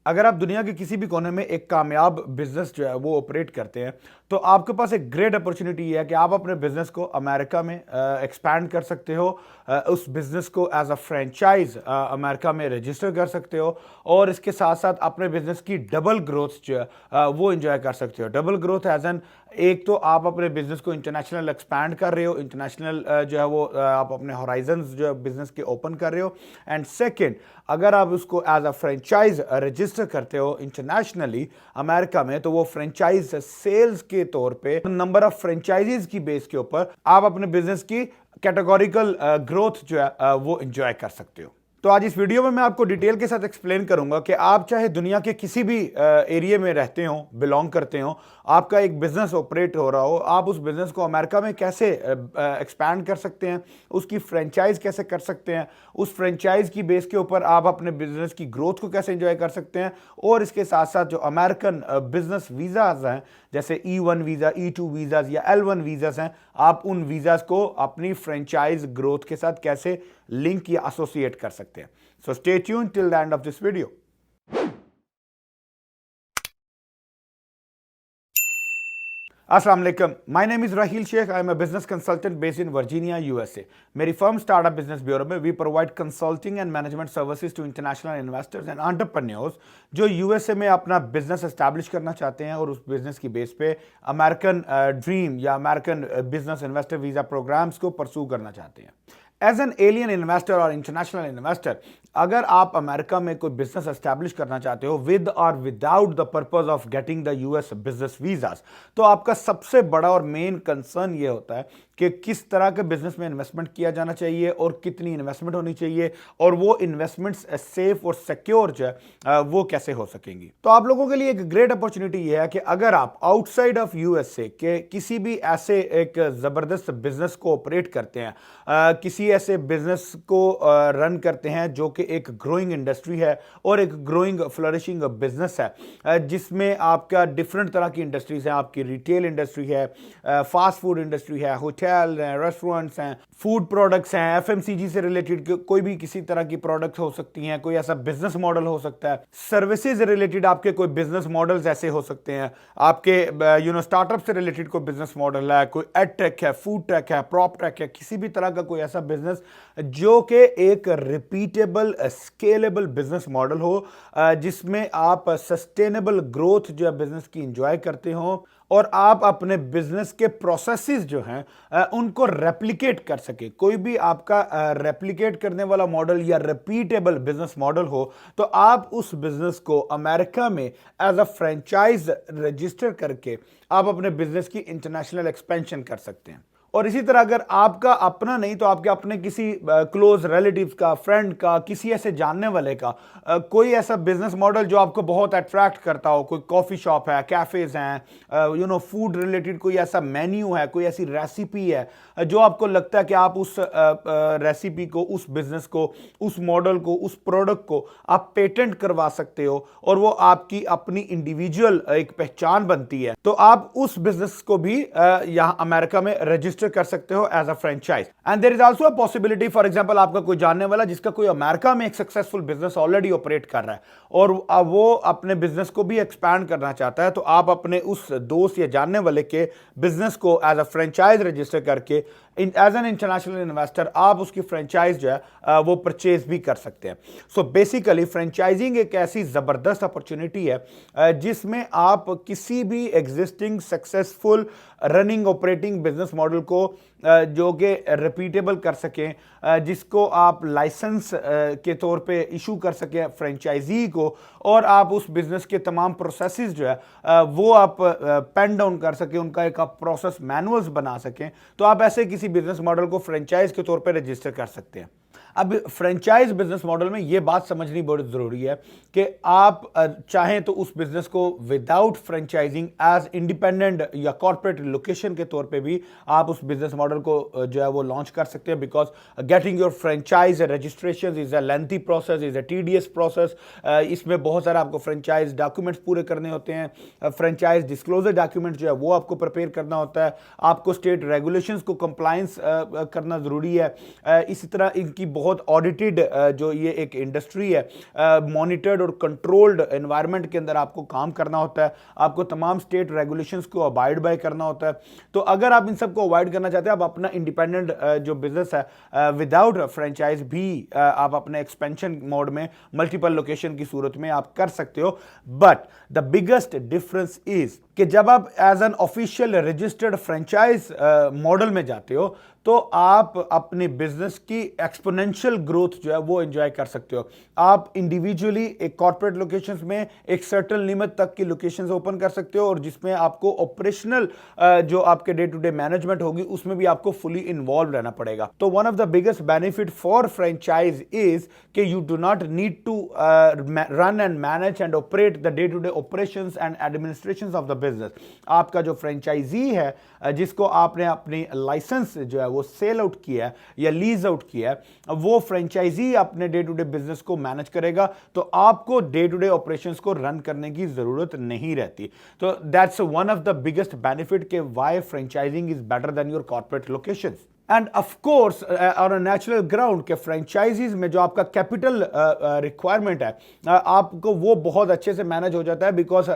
अगर आप दुनिया के किसी भी कोने में एक कामयाब बिजनेस जो है वो ऑपरेट करते हैं तो आपके पास एक ग्रेट अपॉर्चुनिटी है कि आप अपने बिजनेस को अमेरिका में एक्सपैंड कर सकते हो। उस बिजनेस को एज अ फ्रेंचाइज अमेरिका में रजिस्टर कर सकते हो और इसके साथ साथ अपने बिजनेस की डबल ग्रोथ जो है वो एंजॉय कर सकते हो। डबल ग्रोथ एज एन, एक तो आप अपने बिजनेस को इंटरनेशनल एक्सपैंड कर रहे हो, इंटरनेशनल जो है वो आप अपने होराइजन्स जो है बिजनेस के ओपन कर रहे हो। एंड सेकंड, अगर आप उसको एज अ फ्रेंचाइज रजिस्टर करते हो इंटरनेशनली अमेरिका में, तो वो फ्रेंचाइज सेल्स के तौर पे नंबर ऑफ फ्रेंचाइजीज की बेस के ऊपर आप अपने बिजनेस की कैटेगोरिकल ग्रोथ जो है वो एंजॉय कर सकते हो। तो आज इस वीडियो में मैं आपको डिटेल के साथ एक्सप्लेन करूंगा कि आप चाहे दुनिया के किसी भी एरिया में रहते हो, बिलोंग करते हो, आपका एक बिजनेस ऑपरेट हो रहा हो, आप उस बिजनेस को अमेरिका में कैसे एक्सपैंड कर सकते हैं, उसकी फ्रेंचाइज कैसे कर सकते हैं, उस फ्रेंचाइज की बेस के ऊपर आप अपने बिजनेस की ग्रोथ को कैसे एंजॉय कर सकते हैं, और इसके साथ साथ जो अमेरिकन बिजनेस वीज़ाज हैं जैसे E1 वीज़ा, E2 वीज़ाज या L1 वीज़ाज हैं, आप उन वीज़ाज को अपनी फ्रेंचाइज ग्रोथ के साथ कैसे लिंक या एसोसिएट कर सकते हैं। So stay tuned till the end of this video. अस्सलाम वालेकुम, my name is Raheel Sheikh. I am a business consultant based in Virginia, USA. मेरी फर्म स्टार्टअप बिजनेस ब्यूरो में we provide consulting and management services to international investors and entrepreneurs जो USA में अपना business establish करना चाहते हैं और उस बिजनेस की बेस पे अमेरिकन ड्रीम या American business investor visa programmes को परसू करना चाहते हैं। एज एन एलियन इन्वेस्टर और इंटरनेशनल इन्वेस्टर, अगर आप अमेरिका में कोई बिजनेस एस्टैब्लिश करना चाहते हो विद और without the purpose of getting the US business visas, तो आपका सबसे बड़ा और मेन कंसर्न ये होता है कि किस तरह के बिजनेस में इन्वेस्टमेंट किया जाना चाहिए और कितनी इन्वेस्टमेंट होनी चाहिए, और वो इन्वेस्टमेंट्स सेफ और सिक्योर जो है वो कैसे हो सकेंगी। तो आप लोगों के लिए एक ग्रेट अपॉर्चुनिटी ये है कि अगर आप आउटसाइड ऑफ यूएसए के किसी भी ऐसे एक जबरदस्त बिजनेस को ऑपरेट करते हैं, किसी ऐसे बिजनेस को रन करते हैं जो कि एक ग्रोइंग इंडस्ट्री है और एक ग्रोइंग फ्लरिशिंग बिजनेस है, जिसमें आपका डिफरेंट तरह की इंडस्ट्रीज हैं, आपकी रिटेल इंडस्ट्री है, फास्ट फूड इंडस्ट्री है, होटल हैं, रेस्टोरेंट्स हैं, फूड प्रोडक्ट्स हैं, एफएमसीजी से रिलेटेड कोई भी किसी तरह की प्रोडक्ट हो सकती हैं, कोई ऐसा बिजनेस मॉडल हो सकता है, सर्विसेज रिलेटेड आपके कोई बिजनेस मॉडल्स ऐसे हो सकते हैं, आपके स्टार्टअप से रिलेटेड कोई बिजनेस मॉडल है, कोई एड टेक है, फूड टेक है, प्रॉप टेक है, किसी भी तरह का कोई ऐसा बिजनेस जो कि एक रिपीटेबल स्केलेबल बिजनेस मॉडल हो, जिसमें आप सस्टेनेबल ग्रोथ जो है बिजनेस की एंजॉय करते हो और आप अपने बिजनेस के प्रोसेसेस जो हैं उनको रेप्लिकेट कर सके। कोई भी आपका रेप्लिकेट करने वाला मॉडल या रिपीटेबल बिजनेस मॉडल हो, तो आप उस बिजनेस को अमेरिका में एज अ फ्रेंचाइज रजिस्टर करके आप अपने बिजनेस की इंटरनेशनल एक्सपेंशन कर सकते हैं। और इसी तरह अगर आपका अपना नहीं तो आपके अपने किसी क्लोज रिलेटिव का, फ्रेंड का, किसी ऐसे जानने वाले का कोई ऐसा बिजनेस मॉडल जो आपको बहुत अट्रैक्ट करता हो, कोई कॉफ़ी शॉप है, कैफ़ेज़ हैं, फूड रिलेटेड कोई ऐसा मेन्यू है, कोई ऐसी रेसिपी है जो आपको लगता है कि आप उस रेसिपी को, उस बिजनेस को, उस मॉडल को, उस प्रोडक्ट को आप पेटेंट करवा सकते हो और वो आपकी अपनी इंडिविजुअल एक पहचान बनती है, तो आप उस बिजनेस को भी यहाँ अमेरिका में रजिस्टर कर सकते हो as a franchise. And there is also a possibility, for example आपका कोई जानने वाला जिसका कोई अमेरिका में एक सक्सेसफुल बिजनेस ऑलरेडी ऑपरेट कर रहा है और वो अपने बिजनेस को भी एक्सपैंड करना चाहता है, तो आप अपने उस दोस्त या जानने वाले के बिजनेस को एज अ फ्रेंचाइज रजिस्टर करके एज एन इंटरनेशनल इन्वेस्टर आप उसकी फ्रेंचाइज जो है वो परचेज भी कर सकते हैं। सो बेसिकली फ्रेंचाइजिंग एक ऐसी जबरदस्त अपॉर्चुनिटी है जिसमें आप किसी भी existing successful running operating business model को जो कि रिपीटेबल कर सकें, जिसको आप लाइसेंस के तौर पे इशू कर सकें फ्रेंचाइजी को, और आप उस बिजनेस के तमाम प्रोसेसेस जो है वो आप पेन डाउन कर सकें, उनका एक आप प्रोसेस मैनुअल्स बना सकें, तो आप ऐसे किसी बिजनेस मॉडल को फ्रेंचाइज के तौर पे रजिस्टर कर सकते हैं। अब फ्रेंचाइज बिजनेस मॉडल में यह बात समझनी बहुत जरूरी है कि आप चाहें तो उस बिजनेस को विदाउट फ्रेंचाइजिंग एज इंडिपेंडेंट या कॉर्पोरेट लोकेशन के तौर पे भी आप उस बिजनेस मॉडल को जो है वो लॉन्च कर सकते हैं, because getting your franchise registration is a lengthy process, is a tedious process. इसमें बहुत सारा आपको फ्रेंचाइज डॉक्यूमेंट्स पूरे करने होते हैं, फ्रेंचाइज डिस्क्लोजर डॉक्यूमेंट जो है वो आपको प्रिपेयर करना होता है, आपको स्टेट रेगुलेशंस को कंप्लायंस करना जरूरी है। इसी तरह इनकी बहुत ऑडिटेड जो ये एक इंडस्ट्री है, मॉनिटर्ड और कंट्रोल्ड एनवायरनमेंट के अंदर आपको काम करना होता है, आपको तमाम स्टेट रेगुलेशंस को अबाइड बाय करना होता है। तो अगर आप इन सब को अवॉइड करना चाहते हैं, आप अपना इंडिपेंडेंट जो बिजनेस है विदाउट फ्रेंचाइज भी आप अपने एक्सपेंशन मोड में मल्टीपल लोकेशन की सूरत में आप कर सकते हो। But the biggest difference is कि जब आप as an official registered franchise model में जाते हो तो आप अपने बिजनेस की एक्सपोनेंशियल ग्रोथ जो है वो एंजॉय कर सकते हो। आप इंडिविजुअली एक कॉर्पोरेट लोकेशंस में एक सर्टेन लिमिट तक की लोकेशंस ओपन कर सकते हो और जिसमें आपको ऑपरेशनल जो आपके डे टू डे मैनेजमेंट होगी उसमें भी आपको फुली इन्वॉल्व रहना पड़ेगा। तो one of the biggest benefit for franchise is कि you do not need to run and manage and operate the day to day operations and administration of the business. आपका जो फ्रेंचाइजी है जिसको आपने अपनी लाइसेंस जो है वो सेल आउट किया है या लीज आउट किया है, वो फ्रेंचाइजी अपने डे टू डे बिजनेस को मैनेज करेगा, तो आपको डे टू डे ऑपरेशंस को रन करने की जरूरत नहीं रहती। तो that's one of the biggest benefit के why franchising is better than your corporate locations. And of course on a natural ground के फ्रेंचाइजीज में जो आपका कैपिटल रिक्वायरमेंट है आपको वो बहुत अच्छे से मैनेज हो जाता है, because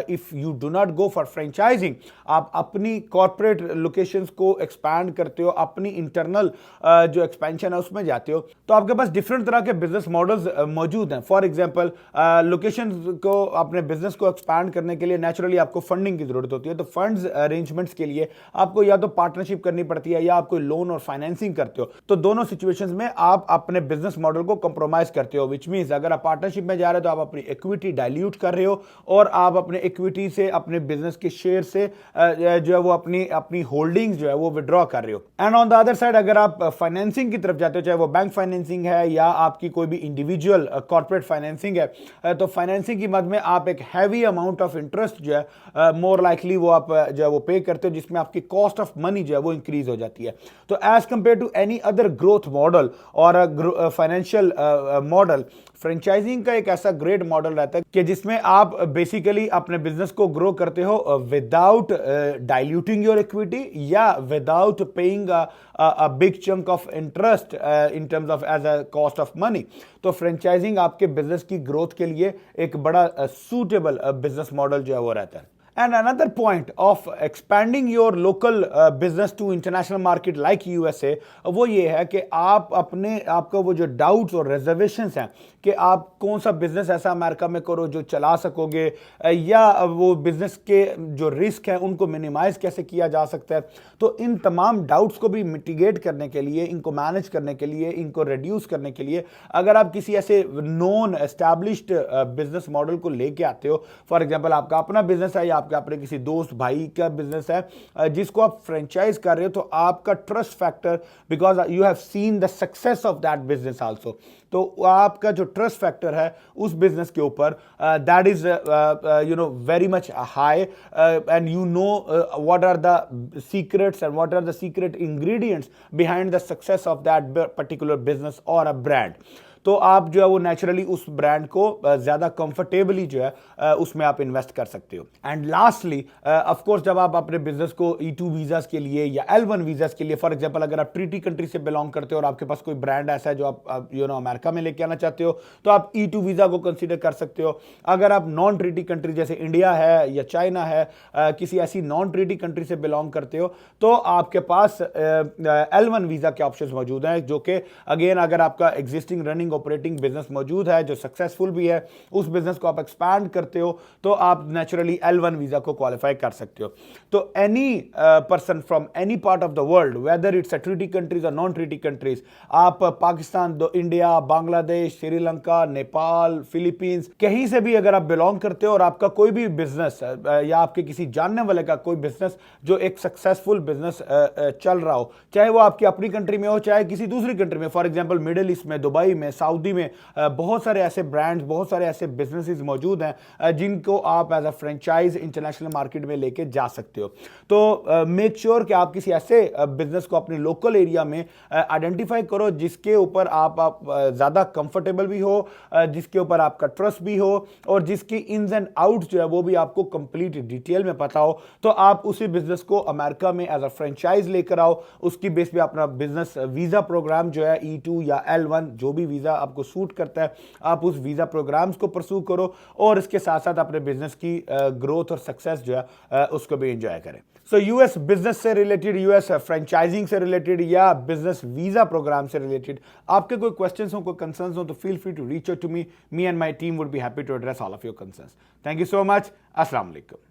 if you do not go for franchising, आप अपनी कॉर्पोरेट लोकेशंस को एक्सपैंड करते हो, अपनी इंटरनल जो एक्सपेंशन है उसमें जाते हो, तो आपके पास डिफरेंट तरह के बिजनेस मॉडल्स मौजूद हैं। फॉर एग्जाम्पल लोकेशन को अपने बिजनेस को एक्सपैंड करने के लिए नेचुरली आपको फंडिंग की जरूरत होती है। तो फंड्स अरेंजमेंट्स के लिए आपको या तो पार्टनरशिप करनी पड़ती है या आपको लोन और फाइनेंसिंग करते हो। तो दोनों सिचुएशंस में आप अपने बिजनेस मॉडल को कंप्रोमाइज करते हो, विच मींस अगर आप पार्टनरशिप में जा रहे हो तो आप अपनी इक्विटी डाइल्यूट कर रहे हो और आप अपने इक्विटी से अपने बिजनेस के शेयर से जो है वो अपनी होल्डिंग्स जो है वो विड्रॉ कर रहे हो। And on the other side अगर आप फाइनेंसिंग की तरफ जाते हो, चाहे वो बैंक फाइनेंसिंग है या आपकी कोई भी इंडिविजुअल कॉर्पोरेट फाइनेंसिंग है, तो फाइनेंसिंग की मद में आप एक हैवी अमाउंट ऑफ इंटरेस्ट जो है मोर लाइकली वो आप जो है वो पे करते हो, जिसमें आपकी कॉस्ट ऑफ मनी जो है वो इंक्रीज हो जाती है। तो as compare to any other growth model और फाइनेंशियल मॉडल, फ्रेंचाइजिंग का एक ऐसा ग्रेट मॉडल रहता है कि जिसमें आप बेसिकली अपने बिजनेस को ग्रो करते हो विदाउट डाइल्यूटिंग योर इक्विटी या without paying a big chunk of interest in terms of as a cost of money. तो फ्रेंचाइजिंग आपके बिजनेस की ग्रोथ के लिए एक बड़ा सूटेबल बिजनेस मॉडल जो है वो रहता है। And another point of expanding your local business to international market like USA, वो ये है कि आप आपका वो जो डाउट्स और रिजर्वेशंस हैं कि आप कौन सा बिजनेस ऐसा अमेरिका में करो जो चला सकोगे, या वो बिजनेस के जो रिस्क हैं उनको मिनिमाइज कैसे किया जा सकता है, तो इन तमाम डाउट्स को भी मिटिगेट करने के लिए, इनको मैनेज करने के लिए, इनको रिड्यूस करने के लिए अगर आप किसी ऐसे नॉन एस्टैब्लिश्ड बिजनेस मॉडल को लेके आते हो, फॉर एग्जांपल आपका अपना बिजनेस है या आपके अपने किसी दोस्त भाई का बिजनेस है जिसको आप फ्रेंचाइज कर रहे हो, तो आपका trust factor, because you have seen the success of that business also, तो आपका जो ट्रस्ट फैक्टर है उस बिजनेस के ऊपर that is you know very much high, and you know what are the secrets and what are the secret ingredients behind the success of that particular business और a brand. तो आप जो है वो नेचुरली उस brand को ज्यादा comfortably जो है उसमें आप इन्वेस्ट कर सकते हो। एंड लास्टली ऑफ कोर्स जब आप अपने बिजनेस को E2 वीजास के लिए या L1 वीजास के लिए, फॉर एग्जांपल अगर आप ट्रीटी कंट्री से बिलोंग करते हो और आपके पास कोई ब्रांड ऐसा है जो आप यू नो अमेरिका में लेके आना चाहते हो, तो आप E2 वीजा को कंसीडर कर सकते हो। अगर आप नॉन ट्रीटी कंट्री जैसे इंडिया है या चाइना है, किसी ऐसी नॉन ट्रीटी कंट्री से बिलोंग करते हो, तो आपके पास L1 वीजा के ऑप्शन मौजूद हैं, जो कि अगेन अगर आपका एग्जिस्टिंग रनिंग ऑपरेटिंग बिजनेस मौजूद है जो सक्सेसफुल भी है, उस बिजनेस को आप एक्सपैंड करते हो, तो आप नेचुरली L1 वीजा को क्वालिफाई कर सकते हो। तो any person from any part of the world, whether it's a treaty countries और नॉन ट्रीटी कंट्रीज, आप पाकिस्तान, इंडिया, बांग्लादेश, श्रीलंका, नेपाल, फिलीपींस, कहीं से भी अगर आप बिलोंग करते हो और आपका कोई भी बिजनेस या आपके किसी जानने वाले का कोई बिजनेस जो एक सक्सेसफुल बिजनेस चल रहा हो, चाहे वो आपकी अपनी कंट्री में हो चाहे किसी दूसरी कंट्री में, फॉर एग्जांपल मिडिल ईस्ट में, दुबई में, सऊदी में बहुत सारे ऐसे ब्रांड्स, बहुत सारे ऐसे बिजनेसेस मौजूद हैं जिनको आप as a franchise international market में लेके जा सकते हो। तो मेक श्योर कि आप किसी ऐसे बिजनेस को अपने लोकल एरिया में आइडेंटिफाई करो जिसके ऊपर आप ज़्यादा कंफर्टेबल भी हो, जिसके ऊपर आपका ट्रस्ट भी हो और जिसकी इन्स एंड आउट्स जो है वो भी आपको कंप्लीट डिटेल में पता हो। तो आप उसी बिजनेस को अमेरिका में एज अ फ्रेंचाइज लेकर आओ, उसकी बेस पे अपना बिजनेस वीज़ा प्रोग्राम जो है E2 या L1 जो भी वीज़ा आपको सूट करता है, आप उस वीज़ा प्रोग्राम्स को परस्यू करो और इसके साथ साथ अपने बिजनेस की ग्रोथ और सक्सेस जो है उसको भी एंजॉय करें। सो यूएस बिजनेस से रिलेटेड, यूएस फ्रेंचाइजिंग से रिलेटेड या बिजनेस वीजा प्रोग्राम से रिलेटेड आपके कोई क्वेश्चंस हो, कोई कंसर्न्स हो तो feel free to reach out to me and my team would be happy to address all of your concerns. Thank you so much. अस्सलाम वालेकुम।